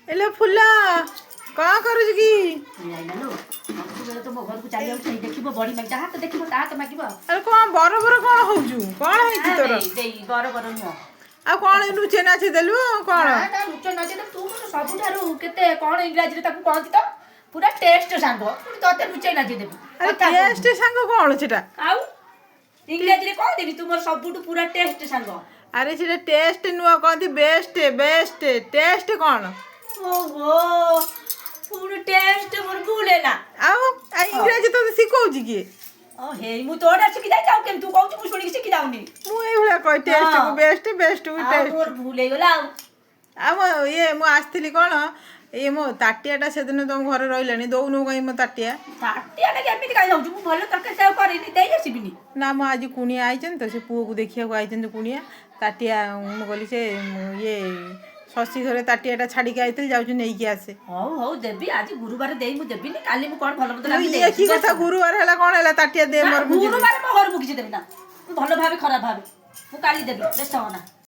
एले फुला कहाँ करूछ की तो मो घर को चली आउ देखिबो बड़ी माई जहाँ तो देखिबो ता तो मागिबो अरे कौन बर बर कौन होजु कौन है तोर देई बर बर नुह आ कौन नुचे नाचे देलु कौन ना नुच नाचे तू तो सबुठारु केते कोन इंग्लिश रे ताकू कहती तो पूरा टेस्ट सांग पुनी तते नुचे नाचे देबो अरे टेस्ट सांग कौन सेटा आउ इंग्लिश रे कह देबी तुमर सबुठु पूरा टेस्ट सांग अरे सेटा टेस्ट नुआ कहती बेस्ट बेस्ट टेस्ट कौन ओहो पूरा टेस्ट मोर भूलेला आउ आ इंग्लिश तो सिखौजी की ओ हे मु तोडा सिखि जाई जाऊ केम तू कहू मु सुनी सिखि जाउनी मु ए भला कह टेस्ट को बेस्ट बेस्ट आ टेस्ट मोर भूले गेला आ ये मु आस्थिली कोन ये मो ताटियाटा सेदिन तुम घर रहिलानी दौनु कहीं मो ताटिया ताटिया लगे एमिति काई जाऊ मु भलो तरकारी सेव करिनी देई आसीबिनी ना मु आज कुनिया आइछन तो से पुओ को देखिया को आइछन कुनिया ताटिया मु कहली से ये शशि घरे ताटियाटा छाड़ी के आइतल जाउछु नेई के आसे हौ हौ देबी आज गुरुवार देई मु देबिनी काली मु कोन भलो मत लागी ये की कथा गुरुवार हला कोन हला ताटिया दे मोर गुरुवार मो घर मु किछि देबी ना मु भलो भाबे खराब भाबे मु काली देबी बेस्ट होना